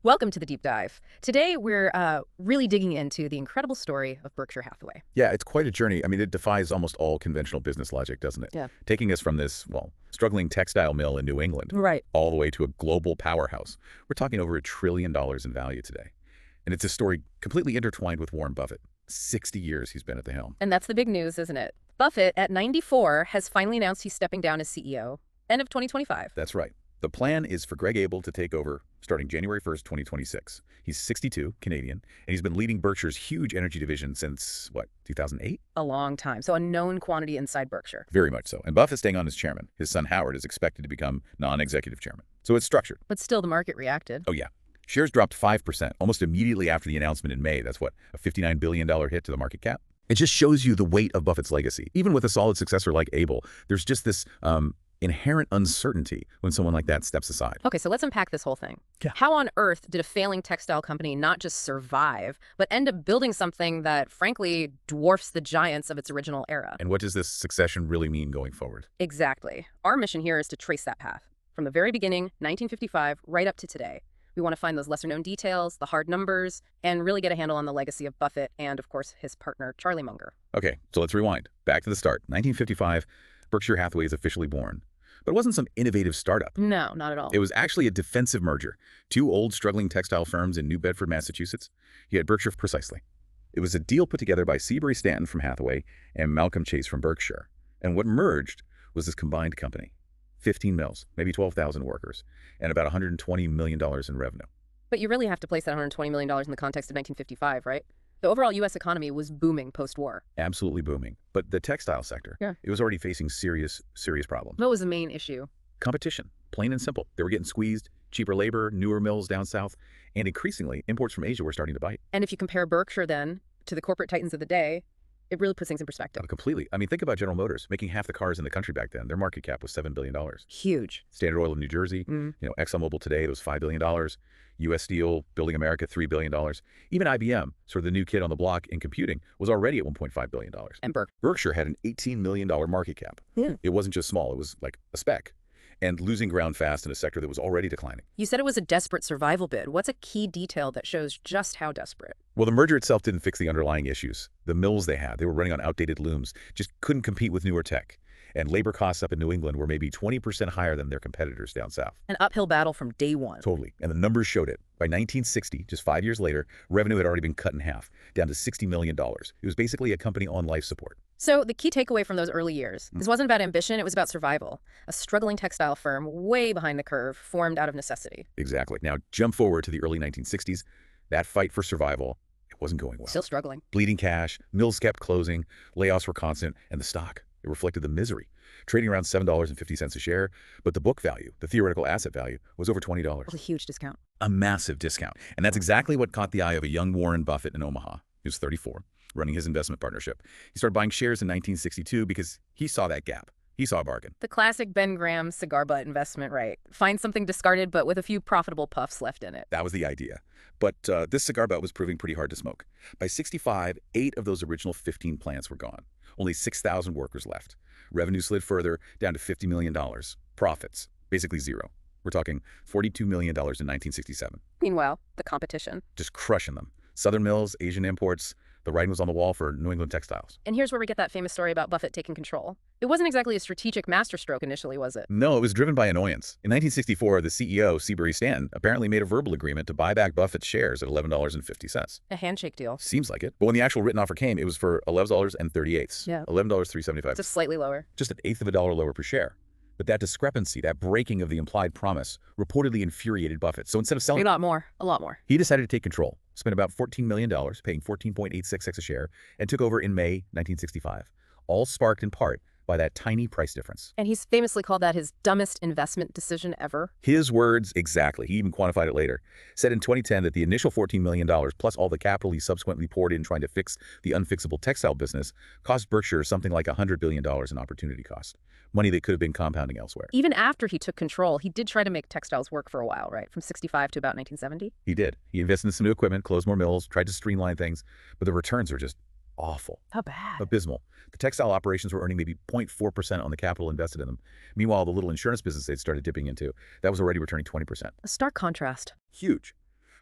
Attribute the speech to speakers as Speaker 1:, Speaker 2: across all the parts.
Speaker 1: Welcome to the deep dive. Today, we're really digging into the incredible story of Berkshire Hathaway.
Speaker 2: Yeah, it's quite a journey. I mean, it defies almost all conventional business logic, doesn't it?
Speaker 1: Yeah.
Speaker 2: Taking us from this, struggling textile mill in New England,
Speaker 1: Right.
Speaker 2: all the way to a global powerhouse. We're talking over $1 trillion in value today. And it's a story completely intertwined with Warren Buffett. 60 years he's been at the helm.
Speaker 1: And that's the big news, isn't it? Buffett, at 94, has finally announced he's stepping down as CEO. End of 2025.
Speaker 2: That's right. The plan is for Greg Abel to take over starting January 1st, 2026. He's 62, Canadian, and he's been leading Berkshire's huge energy division since, 2008?
Speaker 1: A long time. So a known quantity inside Berkshire.
Speaker 2: Very much so. And Buffett's staying on as chairman. His son Howard is expected to become non-executive chairman. So it's structured.
Speaker 1: But still, the market reacted.
Speaker 2: Oh, yeah. Shares dropped 5% almost immediately after the announcement in May. That's a $59 billion hit to the market cap. It just shows you the weight of Buffett's legacy. Even with a solid successor like Abel, there's just this inherent uncertainty when someone like that steps aside.
Speaker 1: Okay, so let's unpack this whole thing.
Speaker 2: Yeah.
Speaker 1: How on earth did a failing textile company not just survive, but end up building something that, frankly, dwarfs the giants of its original era?
Speaker 2: And what does this succession really mean going forward?
Speaker 1: Exactly. Our mission here is to trace that path. From the very beginning, 1955, right up to today. We want to find those lesser-known details, the hard numbers, and really get a handle on the legacy of Buffett and, of course, his partner, Charlie Munger.
Speaker 2: Okay, so let's rewind. Back to the start. 1955, Berkshire Hathaway is officially born. But it wasn't some innovative startup.
Speaker 1: No, not at all.
Speaker 2: It was actually a defensive merger. Two old, struggling textile firms in New Bedford, Massachusetts. He had Berkshire precisely. It was a deal put together by Seabury Stanton from Hathaway and Malcolm Chase from Berkshire. And what merged was this combined company. 15 mills, maybe 12,000 workers, and about $120 million in revenue.
Speaker 1: But you really have to place that $120 million in the context of 1955, right? The overall U.S. economy was booming post-war.
Speaker 2: Absolutely booming. But the textile sector, it was already facing serious problems.
Speaker 1: What was the main issue?
Speaker 2: Competition, plain and simple. They were getting squeezed, cheaper labor, newer mills down south, and increasingly, imports from Asia were starting to bite.
Speaker 1: And if you compare Berkshire then to the corporate titans of the day, it really puts things in perspective.
Speaker 2: Completely. I mean, think about General Motors, making half the cars in the country back then. Their market cap was $7 billion.
Speaker 1: Huge.
Speaker 2: Standard Oil of New Jersey, ExxonMobil today, it was $5 billion. U.S. Steel, Building America, $3 billion. Even IBM, sort of the new kid on the block in computing, was already at $1.5 billion.
Speaker 1: And
Speaker 2: Berkshire had an $18 million market cap.
Speaker 1: Yeah.
Speaker 2: It wasn't just small, it was like a speck. And losing ground fast in a sector that was already declining.
Speaker 1: You said it was a desperate survival bid. What's a key detail that shows just how desperate?
Speaker 2: Well, the merger itself didn't fix the underlying issues. The mills they had, they were running on outdated looms, just couldn't compete with newer tech. And labor costs up in New England were maybe 20% higher than their competitors down south.
Speaker 1: An uphill battle from day one.
Speaker 2: Totally. And the numbers showed it. By 1960, just 5 years later, revenue had already been cut in half, down to $60 million. It was basically a company on life support.
Speaker 1: So the key takeaway from those early years, this wasn't about ambition, it was about survival. A struggling textile firm way behind the curve, formed out of necessity.
Speaker 2: Exactly. Now, jump forward to the early 1960s. That fight for survival, it wasn't going well.
Speaker 1: Still struggling.
Speaker 2: Bleeding cash, mills kept closing, layoffs were constant, and the stock, it reflected the misery. Trading around $7.50 a share, but the book value, the theoretical asset value, was over $20.
Speaker 1: It was a huge discount.
Speaker 2: A massive discount. And that's exactly what caught the eye of a young Warren Buffett in Omaha. He was 34, running his investment partnership. He started buying shares in 1962 because he saw that gap. He saw a bargain.
Speaker 1: The classic Ben Graham cigar butt investment, right? Find something discarded, but with a few profitable puffs left in it.
Speaker 2: That was the idea. But this cigar butt was proving pretty hard to smoke. By 65, 8 of those original 15 plants were gone. Only 6,000 workers left. Revenue slid further, down to $50 million. Profits, basically zero. We're talking $42 million in 1967.
Speaker 1: Meanwhile, the competition.
Speaker 2: Just crushing them. Southern mills, Asian imports. The writing was on the wall for New England textiles.
Speaker 1: And here's where we get that famous story about Buffett taking control. It wasn't exactly a strategic masterstroke initially, was it?
Speaker 2: No, it was driven by annoyance. In 1964, the CEO, Seabury Stanton, apparently made a verbal agreement to buy back Buffett's shares at $11.50.
Speaker 1: A handshake deal.
Speaker 2: Seems like it. But when the actual written offer came, it was for $11.38.
Speaker 1: Yeah.
Speaker 2: $11.375.
Speaker 1: Just slightly lower.
Speaker 2: Just an eighth of a dollar lower per share. But that discrepancy, that breaking of the implied promise, reportedly infuriated Buffett. So instead of selling...
Speaker 1: A lot more.
Speaker 2: He decided to take control, spent about $14 million, paying 14.866 a share, and took over in May 1965. All sparked in part by that tiny price difference.
Speaker 1: And he's famously called that his dumbest investment decision ever.
Speaker 2: His words, exactly. He even quantified it later. Said in 2010 that the initial $14 million, plus all the capital he subsequently poured in trying to fix the unfixable textile business, cost Berkshire something like $100 billion in opportunity cost. Money that could have been compounding elsewhere.
Speaker 1: Even after he took control, he did try to make textiles work for a while, right? From 65 to about 1970?
Speaker 2: He did. He invested in some new equipment, closed more mills, tried to streamline things, but the returns are just awful.
Speaker 1: How bad?
Speaker 2: Abysmal. The textile operations were earning maybe 0.4% on the capital invested in them. Meanwhile, the little insurance business they'd started dipping into, that was already returning 20%.
Speaker 1: A stark contrast.
Speaker 2: Huge.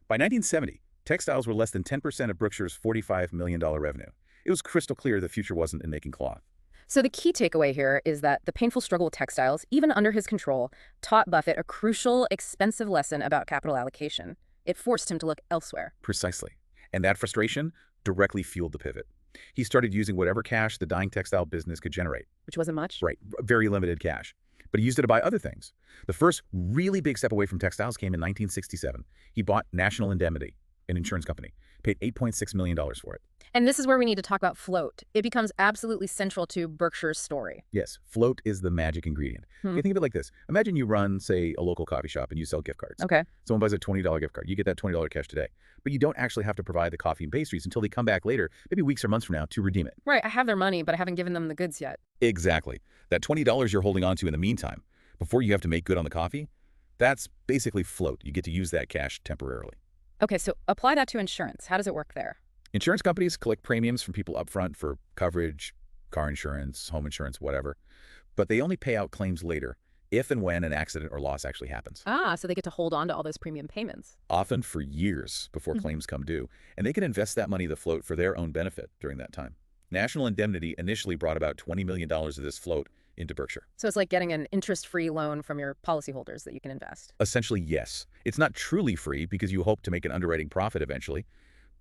Speaker 2: By 1970, textiles were less than 10% of Berkshire's $45 million revenue. It was crystal clear the future wasn't in making cloth.
Speaker 1: So the key takeaway here is that the painful struggle with textiles, even under his control, taught Buffett a crucial, expensive lesson about capital allocation. It forced him to look elsewhere.
Speaker 2: Precisely. And that frustration directly fueled the pivot. He started using whatever cash the dying textile business could generate.
Speaker 1: Which wasn't much?
Speaker 2: Right, very limited cash. But he used it to buy other things. The first really big step away from textiles came in 1967. He bought National Indemnity, an insurance company, paid $8.6 million for it.
Speaker 1: And this is where we need to talk about float. It becomes absolutely central to Berkshire's story.
Speaker 2: Yes, float is the magic ingredient. Okay, think of it like this. Imagine you run, say, a local coffee shop and you sell gift cards.
Speaker 1: Okay.
Speaker 2: Someone buys a $20 gift card. You get that $20 cash today. But you don't actually have to provide the coffee and pastries until they come back later, maybe weeks or months from now, to redeem it.
Speaker 1: Right, I have their money, but I haven't given them the goods yet.
Speaker 2: Exactly. That $20 you're holding on to in the meantime, before you have to make good on the coffee, that's basically float. You get to use that cash temporarily.
Speaker 1: Okay, so apply that to insurance. How does it work there?
Speaker 2: Insurance companies collect premiums from people up front for coverage, car insurance, home insurance, whatever. But they only pay out claims later, if and when an accident or loss actually happens.
Speaker 1: Ah, so they get to hold on to all those premium payments.
Speaker 2: Often for years before claims come due. And they can invest that money, the float, for their own benefit during that time. National Indemnity initially brought about $20 million of this float into Berkshire.
Speaker 1: So it's like getting an interest-free loan from your policyholders that you can invest.
Speaker 2: Essentially, yes. It's not truly free because you hope to make an underwriting profit eventually,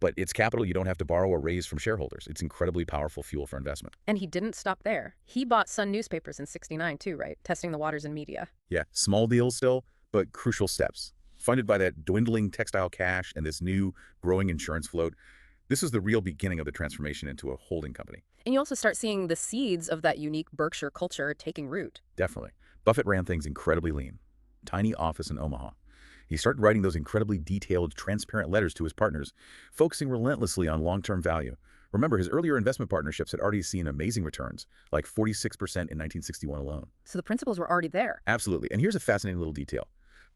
Speaker 2: but it's capital you don't have to borrow or raise from shareholders. It's incredibly powerful fuel for investment.
Speaker 1: And he didn't stop there. He bought Sun newspapers in '69 too, right? Testing the waters in media.
Speaker 2: Yeah, small deals still, but crucial steps. Funded by that dwindling textile cash and this new growing insurance float, this is the real beginning of the transformation into a holding company.
Speaker 1: And you also start seeing the seeds of that unique Berkshire culture taking root.
Speaker 2: Definitely. Buffett ran things incredibly lean. Tiny office in Omaha. He started writing those incredibly detailed, transparent letters to his partners, focusing relentlessly on long-term value. Remember, his earlier investment partnerships had already seen amazing returns, like 46% in 1961 alone.
Speaker 1: So the principles were already there.
Speaker 2: Absolutely. And here's a fascinating little detail.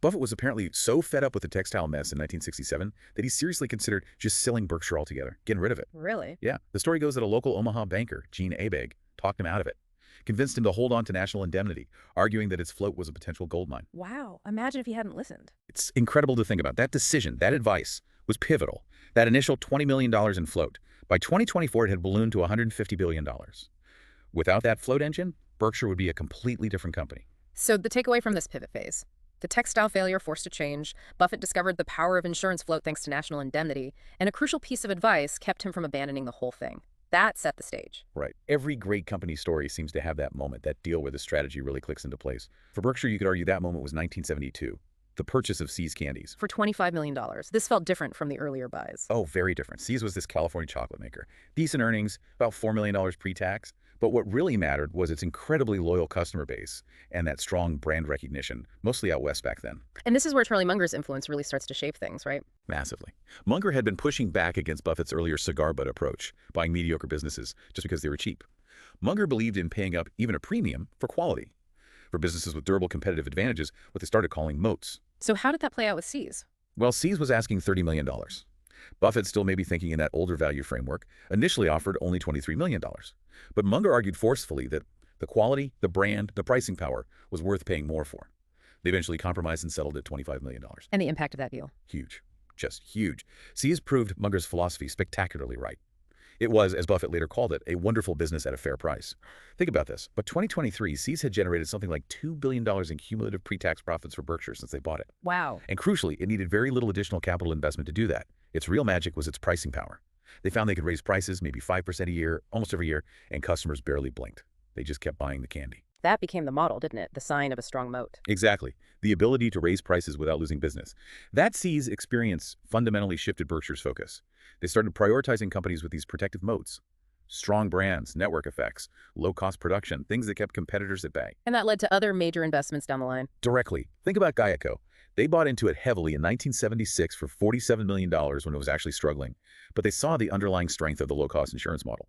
Speaker 2: Buffett was apparently so fed up with the textile mess in 1967 that he seriously considered just selling Berkshire altogether, getting rid of it.
Speaker 1: Really?
Speaker 2: Yeah. The story goes that a local Omaha banker, Gene Abel, talked him out of it, convinced him to hold on to National Indemnity, arguing that its float was a potential goldmine.
Speaker 1: Wow. Imagine if he hadn't listened.
Speaker 2: It's incredible to think about. That decision, that advice, was pivotal. That initial $20 million in float. By 2024, it had ballooned to $150 billion. Without that float engine, Berkshire would be a completely different company.
Speaker 1: So the takeaway from this pivot phase. The textile failure forced a change. Buffett discovered the power of insurance float thanks to National Indemnity, and a crucial piece of advice kept him from abandoning the whole thing. That set the stage.
Speaker 2: Right. Every great company story seems to have that moment, that deal where the strategy really clicks into place. For Berkshire, you could argue that moment was 1972, the purchase of See's Candies.
Speaker 1: For $25 million. This felt different from the earlier buys.
Speaker 2: Oh, very different. See's was this California chocolate maker. Decent earnings, about $4 million pre-tax. But what really mattered was its incredibly loyal customer base and that strong brand recognition, mostly out west back then.
Speaker 1: And this is where Charlie Munger's influence really starts to shape things, right?
Speaker 2: Massively. Munger had been pushing back against Buffett's earlier cigar butt approach, buying mediocre businesses just because they were cheap. Munger believed in paying up even a premium for quality. For businesses with durable competitive advantages, what they started calling moats.
Speaker 1: So how did that play out with See's?
Speaker 2: Well, See's was asking $30 million. Buffett, still maybe thinking in that older value framework, initially offered only $23 million. But Munger argued forcefully that the quality, the brand, the pricing power was worth paying more for. They eventually compromised and settled at $25 million.
Speaker 1: And the impact of that deal?
Speaker 2: Huge. Just huge. See's proved Munger's philosophy spectacularly right. It was, as Buffett later called it, a wonderful business at a fair price. Think about this. By 2023, See's had generated something like $2 billion in cumulative pre-tax profits for Berkshire since they bought it.
Speaker 1: Wow.
Speaker 2: And crucially, it needed very little additional capital investment to do that. Its real magic was its pricing power. They found they could raise prices maybe 5% a year, almost every year, and customers barely blinked. They just kept buying the candy.
Speaker 1: That became the model, didn't it? The sign of a strong moat.
Speaker 2: Exactly. The ability to raise prices without losing business. That See's experience fundamentally shifted Berkshire's focus. They started prioritizing companies with these protective moats. Strong brands, network effects, low-cost production, things that kept competitors at bay.
Speaker 1: And that led to other major investments down the line.
Speaker 2: Directly. Think about Geico. They bought into it heavily in 1976 for $47 million when it was actually struggling. But they saw the underlying strength of the low-cost insurance model.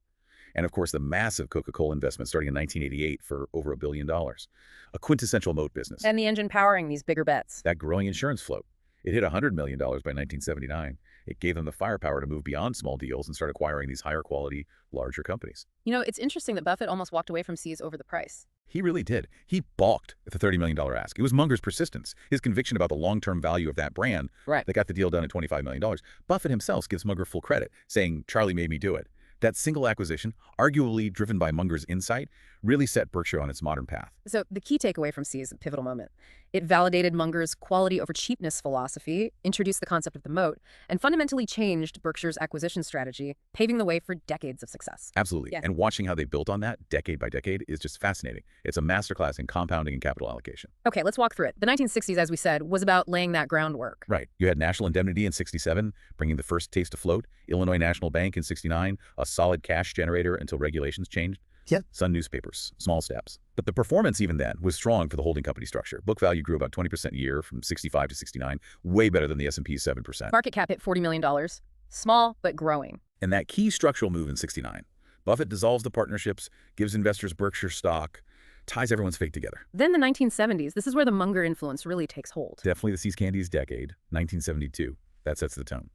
Speaker 2: And of course, the massive Coca-Cola investment starting in 1988 for over $1 billion. A quintessential moat business.
Speaker 1: And the engine powering these bigger bets.
Speaker 2: That growing insurance float. It hit $100 million by 1979. It gave them the firepower to move beyond small deals and start acquiring these higher quality, larger companies.
Speaker 1: You know, it's interesting that Buffett almost walked away from Seas over the price.
Speaker 2: He really did. He balked at the $30 million ask. It was Munger's persistence, his conviction about the long-term value of that brand that got the deal done at $25 million. Buffett himself gives Munger full credit, saying, "Charlie made me do it." That single acquisition, arguably driven by Munger's insight, really set Berkshire on its modern path.
Speaker 1: So the key takeaway from Seas, a pivotal moment. It validated Munger's quality over cheapness philosophy, introduced the concept of the moat, and fundamentally changed Berkshire's acquisition strategy, paving the way for decades of success.
Speaker 2: Absolutely.
Speaker 1: Yeah.
Speaker 2: And watching how they built on that decade by decade is just fascinating. It's a masterclass in compounding and capital allocation.
Speaker 1: Okay, let's walk through it. The 1960s, as we said, was about laying that groundwork.
Speaker 2: Right. You had National Indemnity in '67, bringing the first taste afloat. Illinois National Bank in '69, a solid cash generator until regulations changed.
Speaker 3: Yeah.
Speaker 2: Sun newspapers, small steps. But the performance even then was strong for the holding company structure. Book value grew about 20% a year from 65 to 69, way better than the S&P's 7%.
Speaker 1: Market cap hit $40 million. Small, but growing.
Speaker 2: And that key structural move in '69, Buffett dissolves the partnerships, gives investors Berkshire stock, ties everyone's fate together.
Speaker 1: Then the 1970s, this is where the Munger influence really takes hold.
Speaker 2: Definitely the Seas Candies decade, 1972. That sets the tone.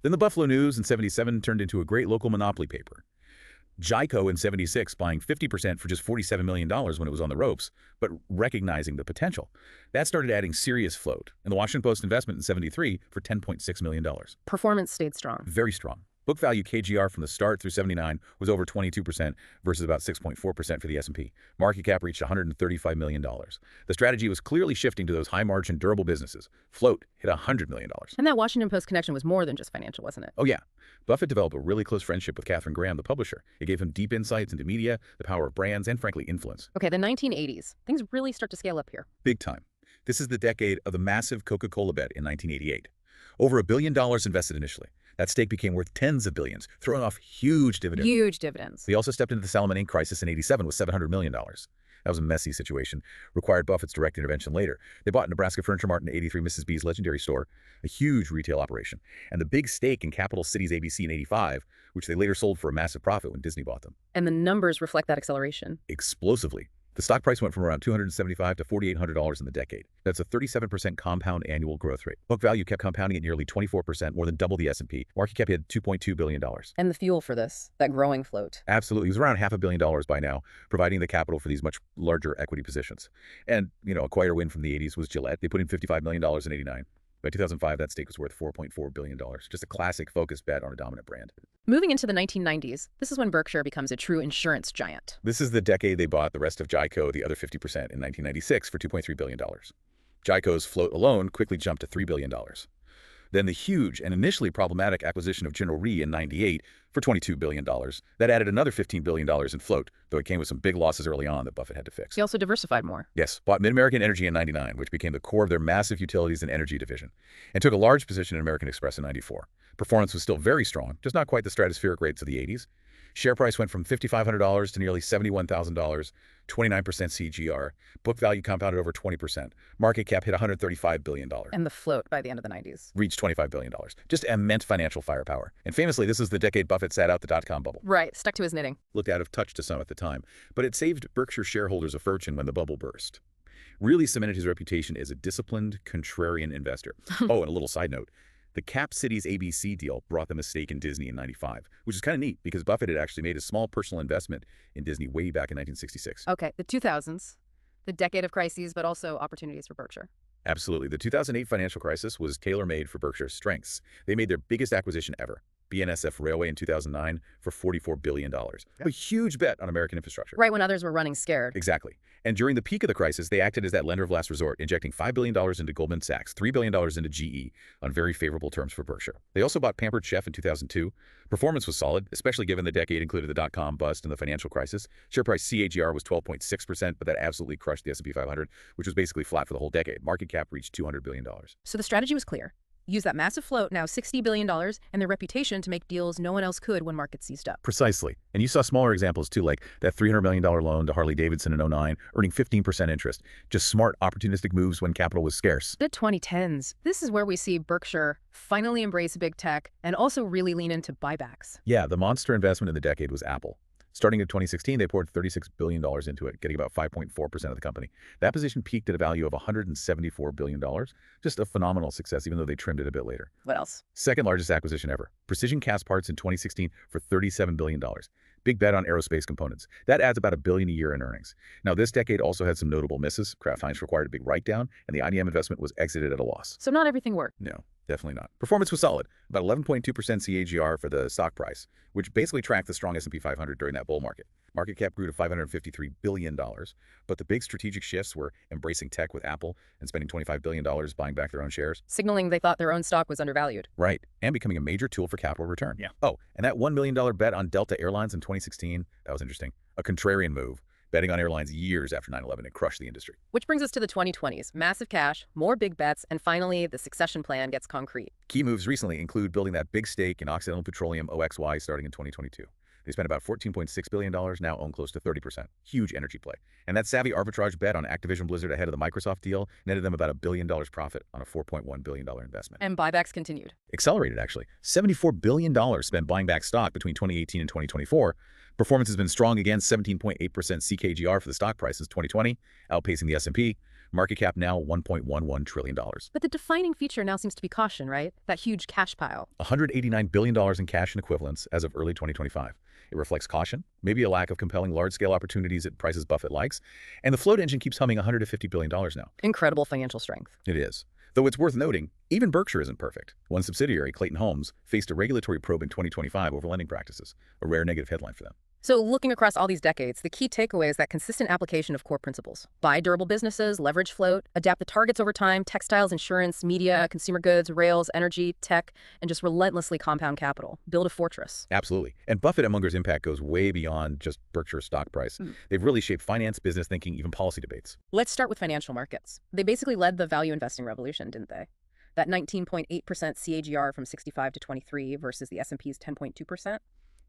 Speaker 2: Then the Buffalo News in '77 turned into a great local monopoly paper. Geico in '76 buying 50% for just $47 million when it was on the ropes, but recognizing the potential. That started adding serious float. And the Washington Post investment in '73 for $10.6 million.
Speaker 1: Performance stayed strong.
Speaker 2: Very strong. Book value KGR from the start through '79 was over 22% versus about 6.4% for the S&P. Market cap reached $135 million. The strategy was clearly shifting to those high-margin, durable businesses. Float hit $100 million.
Speaker 1: And that Washington Post connection was more than just financial, wasn't it?
Speaker 2: Oh, yeah. Buffett developed a really close friendship with Katharine Graham, the publisher. It gave him deep insights into media, the power of brands, and frankly, influence.
Speaker 1: Okay, the 1980s. Things really start to scale up here.
Speaker 2: Big time. This is the decade of the massive Coca-Cola bet in 1988. Over $1 billion invested initially. That stake became worth tens of billions, throwing off huge dividends.
Speaker 1: Huge dividends.
Speaker 2: They also stepped into the Salmon Inc. crisis in '87 with $700 million. That was a messy situation, required Buffett's direct intervention later. They bought Nebraska Furniture Mart in '83, Mrs. B's legendary store, a huge retail operation, and the big stake in Capital Cities ABC in '85, which they later sold for a massive profit when Disney bought them.
Speaker 1: And the numbers reflect that acceleration.
Speaker 2: Explosively. The stock price went from around $275 to $4,800 in the decade. That's a 37% compound annual growth rate. Book value kept compounding at nearly 24%, more than double the S&P. Market cap hit $2.2 billion.
Speaker 1: And the fuel for this, that growing float.
Speaker 2: Absolutely. It was around $500 million by now, providing the capital for these much larger equity positions. And, a quieter win from the 80s was Gillette. They put in $55 million in '89. By 2005, that stake was worth $4.4 billion. Just a classic focused bet on a dominant brand.
Speaker 1: Moving into the 1990s, this is when Berkshire becomes a true insurance giant.
Speaker 2: This is the decade they bought the rest of Geico, the other 50%, in 1996 for $2.3 billion. Geico's float alone quickly jumped to $3 billion. Then the huge and initially problematic acquisition of General Re in '98 for $22 billion. That added another $15 billion in float, though it came with some big losses early on that Buffett had to fix.
Speaker 1: He also diversified more.
Speaker 2: Yes, bought Mid-American Energy in '99, which became the core of their massive utilities and energy division, and took a large position in American Express in '94. Performance was still very strong, just not quite the stratospheric rates of the '80s. Share price went from $5,500 to nearly $71,000, 29% CGR. Book value compounded over 20%. Market cap hit $135 billion.
Speaker 1: And the float by the end of the 90s.
Speaker 2: Reached $25 billion. Just immense financial firepower. And famously, this is the decade Buffett sat out the dot-com bubble.
Speaker 1: Right, stuck to his knitting.
Speaker 2: Looked out of touch to some at the time, but it saved Berkshire shareholders a fortune when the bubble burst. Really cemented his reputation as a disciplined, contrarian investor. Oh, and a little side note. The Cap Cities ABC deal brought them a stake in Disney in '95, which is kind of neat because Buffett had actually made a small personal investment in Disney way back in 1966.
Speaker 1: Okay, the 2000s, the decade of crises, but also opportunities for Berkshire.
Speaker 2: Absolutely. The 2008 financial crisis was tailor-made for Berkshire's strengths. They made their biggest acquisition ever, BNSF Railway in 2009 for $44 billion. A huge bet on American infrastructure.
Speaker 1: Right when others were running scared.
Speaker 2: Exactly. And during the peak of the crisis, they acted as that lender of last resort, injecting $5 billion into Goldman Sachs, $3 billion into GE on very favorable terms for Berkshire. They also bought Pampered Chef in 2002. Performance was solid, especially given the decade included the dot-com bust and the financial crisis. Share price CAGR was 12.6%, but that absolutely crushed the S&P 500, which was basically flat for the whole decade. Market cap reached $200 billion.
Speaker 1: So the strategy was clear. Use that massive float, now $60 billion, and their reputation to make deals no one else could when markets seized up.
Speaker 2: Precisely. And you saw smaller examples too, like that $300 million loan to Harley Davidson in '09, earning 15% interest. Just smart, opportunistic moves when capital was scarce.
Speaker 1: The 2010s. This is where we see Berkshire finally embrace big tech and also really lean into buybacks.
Speaker 2: Yeah, the monster investment in the decade was Apple. Starting in 2016, they poured $36 billion into it, getting about 5.4% of the company. That position peaked at a value of $174 billion. Just a phenomenal success, even though they trimmed it a bit later.
Speaker 1: What else?
Speaker 2: Second largest acquisition ever. Precision Cast Parts in 2016 for $37 billion. Big bet on aerospace components. That adds about $1 billion a year in earnings. Now, this decade also had some notable misses. Kraft Heinz required a big write-down, and the IDM investment was exited at a loss.
Speaker 1: So not everything worked.
Speaker 2: No, definitely not. Performance was solid, about 11.2% CAGR for the stock price, which basically tracked the strong S&P 500 during that bull market. Market cap grew to $553 billion, but the big strategic shifts were embracing tech with Apple and spending $25 billion buying back their own shares.
Speaker 1: Signaling they thought their own stock was undervalued.
Speaker 2: Right, and becoming a major tool for capital return.
Speaker 3: Yeah.
Speaker 2: Oh, and that $1 million bet on Delta Airlines in 2016, that was interesting. A contrarian move, betting on airlines years after 9/11 and crushed the industry.
Speaker 1: Which brings us to the 2020s. Massive cash, more big bets, and finally, the succession plan gets concrete.
Speaker 2: Key moves recently include building that big stake in Occidental Petroleum OXY starting in 2022. They spent about $14.6 billion, now own close to 30%. Huge energy play. And that savvy arbitrage bet on Activision Blizzard ahead of the Microsoft deal netted them about $1 billion profit on a $4.1 billion investment.
Speaker 1: And buybacks continued.
Speaker 2: Accelerated, actually. $74 billion spent buying back stock between 2018 and 2024. Performance has been strong again, 17.8% CKGR for the stock price since 2020, outpacing the S&P. Market cap now $1.11 trillion.
Speaker 1: But the defining feature now seems to be caution, right? That huge cash pile.
Speaker 2: $189 billion in cash and equivalents as of early 2025. It reflects caution, maybe a lack of compelling large-scale opportunities at prices Buffett likes, and the float engine keeps humming $150 billion now.
Speaker 1: Incredible financial strength.
Speaker 2: It is. Though it's worth noting, even Berkshire isn't perfect. One subsidiary, Clayton Homes, faced a regulatory probe in 2025 over lending practices, a rare negative headline for them.
Speaker 1: So looking across all these decades, the key takeaway is that consistent application of core principles. Buy durable businesses, leverage float, adapt the targets over time, textiles, insurance, media, consumer goods, rails, energy, tech, and just relentlessly compound capital. Build a fortress.
Speaker 2: Absolutely. And Buffett and Munger's impact goes way beyond just Berkshire's stock price. They've really shaped finance, business thinking, even policy debates.
Speaker 1: Let's start with financial markets. They basically led the value investing revolution, didn't they? That 19.8% CAGR from 65 to 23 versus the S&P's 10.2%,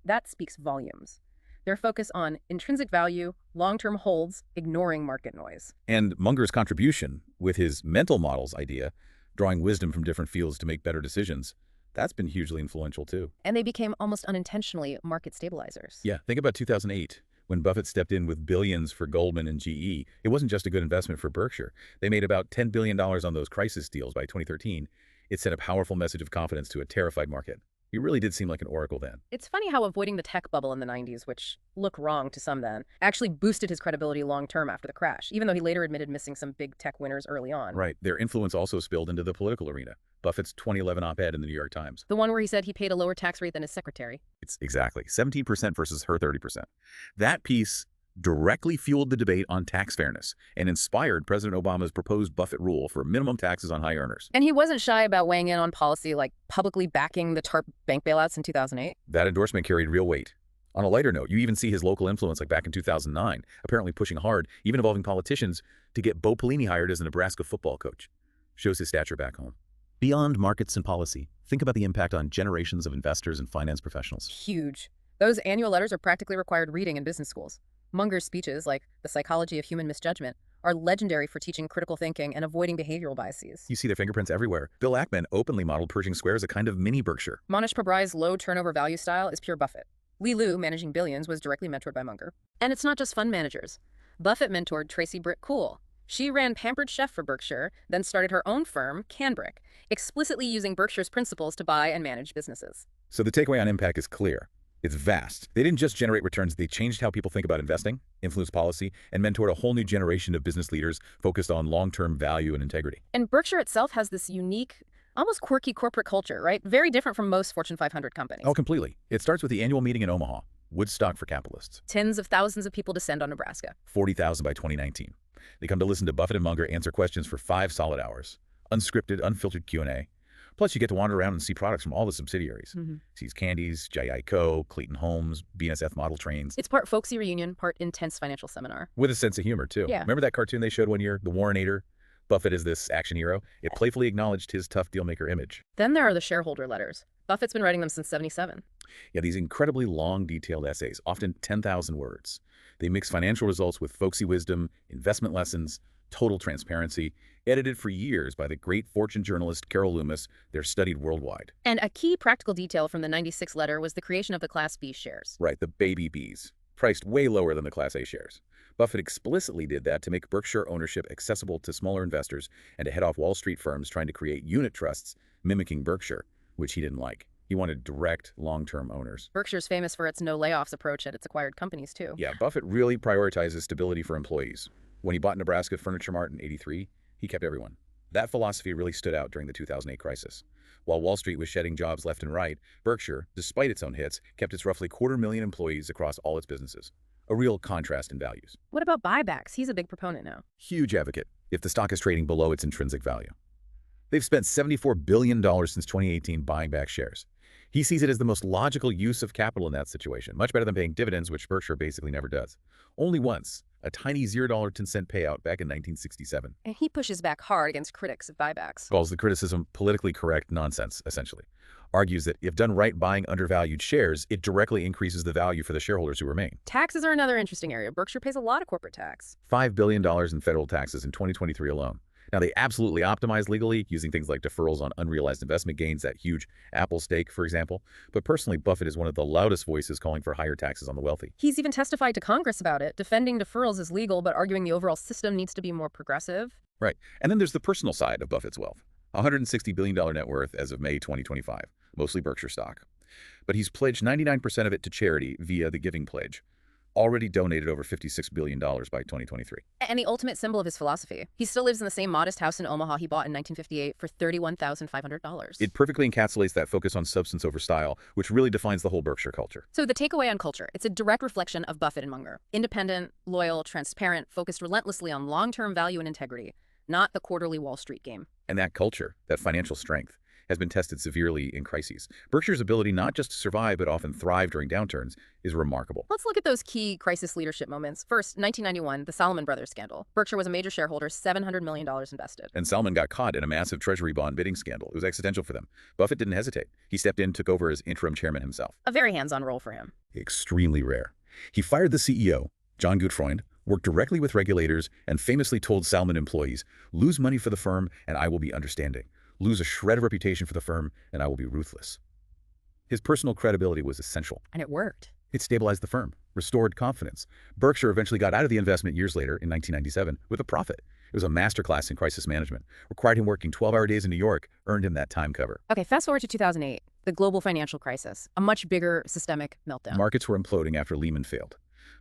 Speaker 1: that speaks volumes. Their focus on intrinsic value, long-term holds, ignoring market noise.
Speaker 2: And Munger's contribution with his mental models idea, drawing wisdom from different fields to make better decisions, that's been hugely influential too.
Speaker 1: And they became almost unintentionally market stabilizers.
Speaker 2: Yeah, think about 2008, when Buffett stepped in with billions for Goldman and GE. It wasn't just a good investment for Berkshire. They made about $10 billion on those crisis deals by 2013. It sent a powerful message of confidence to a terrified market. He really did seem like an oracle then.
Speaker 1: It's funny how avoiding the tech bubble in the 90s, which looked wrong to some then, actually boosted his credibility long-term after the crash, even though he later admitted missing some big tech winners early on.
Speaker 2: Right. Their influence also spilled into the political arena. Buffett's 2011 op-ed in the New York Times.
Speaker 1: The one where he said he paid a lower tax rate than his secretary.
Speaker 2: It's exactly 17% versus her 30%. That piece directly fueled the debate on tax fairness and inspired President Obama's proposed Buffett rule for minimum taxes on high earners.
Speaker 1: And he wasn't shy about weighing in on policy, like publicly backing the TARP bank bailouts in 2008.
Speaker 2: That endorsement carried real weight. On a lighter note, you even see his local influence like back in 2009, apparently pushing hard, even involving politicians, to get Bo Pelini hired as a Nebraska football coach. Shows his stature back home. Beyond markets and policy, think about the impact on generations of investors and finance professionals.
Speaker 1: Huge. Those annual letters are practically required reading in business schools. Munger's speeches, like The Psychology of Human Misjudgment, are legendary for teaching critical thinking and avoiding behavioral biases.
Speaker 2: You see their fingerprints everywhere. Bill Ackman openly modeled Pershing Square as a kind of mini Berkshire.
Speaker 1: Mohnish Pabrai's low turnover value style is pure Buffett. Li Lu, managing billions, was directly mentored by Munger. And it's not just fund managers. Buffett mentored Tracy Britt Cool. She ran Pampered Chef for Berkshire, then started her own firm, Canbrick, explicitly using Berkshire's principles to buy and manage businesses.
Speaker 2: So the takeaway on impact is clear. It's vast. They didn't just generate returns, they changed how people think about investing, influenced policy, and mentored a whole new generation of business leaders focused on long-term value and integrity.
Speaker 1: And Berkshire itself has this unique, almost quirky corporate culture, right? Very different from most Fortune 500 companies.
Speaker 2: Oh, completely. It starts with the annual meeting in Omaha, Woodstock for capitalists.
Speaker 1: Tens of thousands of people descend on Nebraska.
Speaker 2: 40,000 by 2019. They come to listen to Buffett and Munger answer questions for 5 solid hours. Unscripted, unfiltered Q&A. Plus, you get to wander around and see products from all the subsidiaries. Sees Candies, J.I.Co., Clayton Homes, BNSF model trains.
Speaker 1: It's part folksy reunion, part intense financial seminar.
Speaker 2: With a sense of humor, too.
Speaker 1: Yeah.
Speaker 2: Remember that cartoon they showed one year, The Warrenator? Buffett is this action hero. It playfully acknowledged his tough dealmaker image.
Speaker 1: Then there are the shareholder letters. Buffett's been writing them since '77.
Speaker 2: Yeah, these incredibly long, detailed essays, often 10,000 words. They mix financial results with folksy wisdom, investment lessons, total transparency, edited for years by the great Fortune journalist Carol Loomis. They're studied worldwide.
Speaker 1: And a key practical detail from the '96 letter was the creation of the Class B shares.
Speaker 2: Right, the baby Bs. priced way lower than the Class A shares. Buffett explicitly did that to make Berkshire ownership accessible to smaller investors and to head off Wall Street firms trying to create unit trusts mimicking Berkshire, which he didn't like. He wanted direct, long-term owners.
Speaker 1: Berkshire's famous for its no-layoffs approach at its acquired companies, too.
Speaker 2: Yeah, Buffett really prioritizes stability for employees. When he bought Nebraska Furniture Mart in '83, he kept everyone. That philosophy really stood out during the 2008 crisis. While Wall Street was shedding jobs left and right, Berkshire, despite its own hits, kept its roughly 250,000 employees across all its businesses. A real contrast in values.
Speaker 1: What about buybacks? He's a big proponent now.
Speaker 2: Huge advocate if the stock is trading below its intrinsic value. They've spent $74 billion since 2018 buying back shares. He sees it as the most logical use of capital in that situation, much better than paying dividends, which Berkshire basically never does. Only once, a tiny $0.10 payout back in 1967.
Speaker 1: And he pushes back hard against critics of buybacks.
Speaker 2: Calls the criticism politically correct nonsense, essentially. Argues that if done right buying undervalued shares, it directly increases the value for the shareholders who remain.
Speaker 1: Taxes are another interesting area. Berkshire pays a lot of corporate tax.
Speaker 2: $5 billion in federal taxes in 2023 alone. Now, they absolutely optimize legally, using things like deferrals on unrealized investment gains, that huge Apple stake, for example. But personally, Buffett is one of the loudest voices calling for higher taxes on the wealthy.
Speaker 1: He's even testified to Congress about it, defending deferrals as legal, but arguing the overall system needs to be more progressive.
Speaker 2: Right. And then there's the personal side of Buffett's wealth. $160 billion net worth as of May 2025, mostly Berkshire stock. But he's pledged 99% of it to charity via the Giving Pledge. Already donated over $56 billion by 2023.
Speaker 1: And the ultimate symbol of his philosophy. He still lives in the same modest house in Omaha he bought in 1958 for $31,500.
Speaker 2: It perfectly encapsulates that focus on substance over style, which really defines the whole Berkshire culture.
Speaker 1: So the takeaway on culture, it's a direct reflection of Buffett and Munger. Independent, loyal, transparent, focused relentlessly on long-term value and integrity, not the quarterly Wall Street game.
Speaker 2: And that culture, that financial strength, has been tested severely in crises. Berkshire's ability not just to survive but often thrive during downturns is remarkable.
Speaker 1: Let's look at those key crisis leadership moments. First, 1991, the Salomon Brothers scandal. Berkshire was a major shareholder, $700 million invested.
Speaker 2: And Salomon got caught in a massive treasury bond bidding scandal. It was existential for them. Buffett didn't hesitate. He stepped in, took over as interim chairman himself.
Speaker 1: A very hands-on role for him.
Speaker 2: Extremely rare. He fired the CEO, John Gutfreund, worked directly with regulators, and famously told Salomon employees, "Lose money for the firm and I will be understanding. Lose a shred of reputation for the firm, and I will be ruthless." His personal credibility was essential.
Speaker 1: And it worked.
Speaker 2: It stabilized the firm, restored confidence. Berkshire eventually got out of the investment years later, in 1997, with a profit. It was a masterclass in crisis management, required him working 12-hour days in New York, earned him that time cover.
Speaker 1: Okay, fast forward to 2008, the global financial crisis, a much bigger systemic meltdown.
Speaker 2: Markets were imploding after Lehman failed.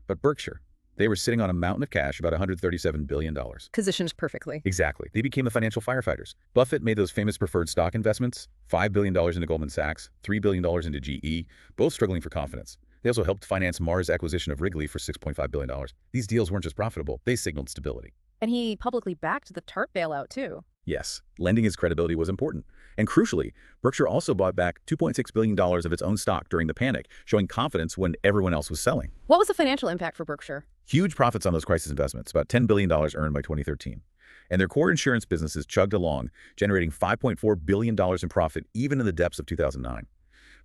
Speaker 2: But Berkshire, they were sitting on a mountain of cash, about $137 billion.
Speaker 1: Positioned perfectly.
Speaker 2: Exactly. They became the financial firefighters. Buffett made those famous preferred stock investments, $5 billion into Goldman Sachs, $3 billion into GE, both struggling for confidence. They also helped finance Mars' acquisition of Wrigley for $6.5 billion. These deals weren't just profitable, they signaled stability.
Speaker 1: And he publicly backed the TARP bailout, too.
Speaker 2: Yes, lending his credibility was important. And crucially, Berkshire also bought back $2.6 billion of its own stock during the panic, showing confidence when everyone else was selling.
Speaker 1: What was the financial impact for Berkshire?
Speaker 2: Huge profits on those crisis investments, about $10 billion earned by 2013. And their core insurance businesses chugged along, generating $5.4 billion in profit even in the depths of 2009.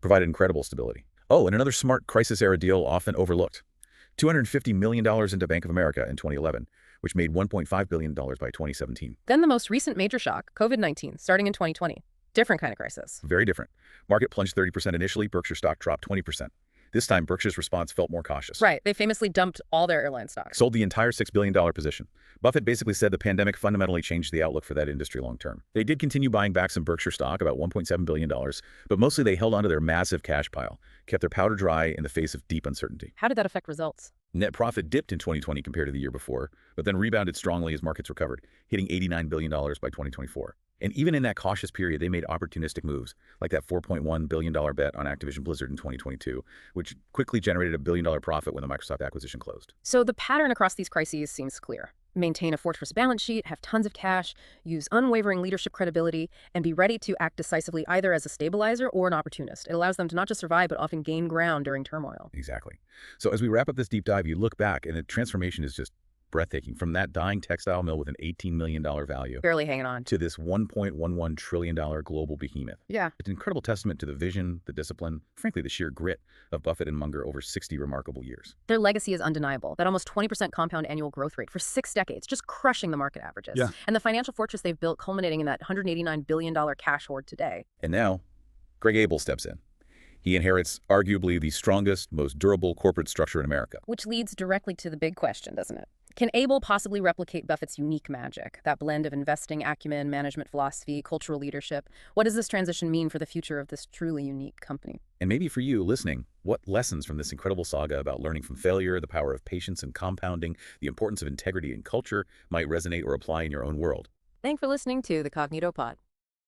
Speaker 2: Provided incredible stability. Oh, and another smart crisis-era deal often overlooked. $250 million into Bank of America in 2011, which made $1.5 billion by 2017.
Speaker 1: Then the most recent major shock, COVID-19, starting in 2020. Different kind of crisis.
Speaker 2: Very different. Market plunged 30% initially, Berkshire stock dropped 20%. This time, Berkshire's response felt more cautious.
Speaker 1: Right. They famously dumped all their airline stocks.
Speaker 2: Sold the entire $6 billion position. Buffett basically said the pandemic fundamentally changed the outlook for that industry long term. They did continue buying back some Berkshire stock, about $1.7 billion, but mostly they held onto their massive cash pile, kept their powder dry in the face of deep uncertainty.
Speaker 1: How did that affect results?
Speaker 2: Net profit dipped in 2020 compared to the year before, but then rebounded strongly as markets recovered, hitting $89 billion by 2024. And even in that cautious period, they made opportunistic moves, like that $4.1 billion bet on Activision Blizzard in 2022, which quickly generated a $1 billion profit when the Microsoft acquisition closed.
Speaker 1: So the pattern across these crises seems clear. Maintain a fortress balance sheet, have tons of cash, use unwavering leadership credibility, and be ready to act decisively either as a stabilizer or an opportunist. It allows them to not just survive, but often gain ground during turmoil.
Speaker 2: Exactly. So as we wrap up this deep dive, you look back, and the transformation is just breathtaking. From that dying textile mill with an $18 million value,
Speaker 1: Barely hanging on,
Speaker 2: to this $1.11 trillion global behemoth.
Speaker 1: Yeah.
Speaker 2: It's an incredible testament to the vision, the discipline, frankly, the sheer grit of Buffett and Munger over 60 remarkable years.
Speaker 1: Their legacy is undeniable. That almost 20% compound annual growth rate for 6 decades, just crushing the market averages.
Speaker 2: Yeah.
Speaker 1: And the financial fortress they've built culminating in that $189 billion cash hoard today.
Speaker 2: And now, Greg Abel steps in. He inherits arguably the strongest, most durable corporate structure in America.
Speaker 1: Which leads directly to the big question, doesn't it? Can Abel possibly replicate Buffett's unique magic, that blend of investing acumen, management philosophy, cultural leadership? What does this transition mean for the future of this truly unique company?
Speaker 2: And maybe for you listening, what lessons from this incredible saga about learning from failure, the power of patience and compounding, the importance of integrity and culture might resonate or apply in your own world?
Speaker 1: Thanks for listening to the Cognito Pod.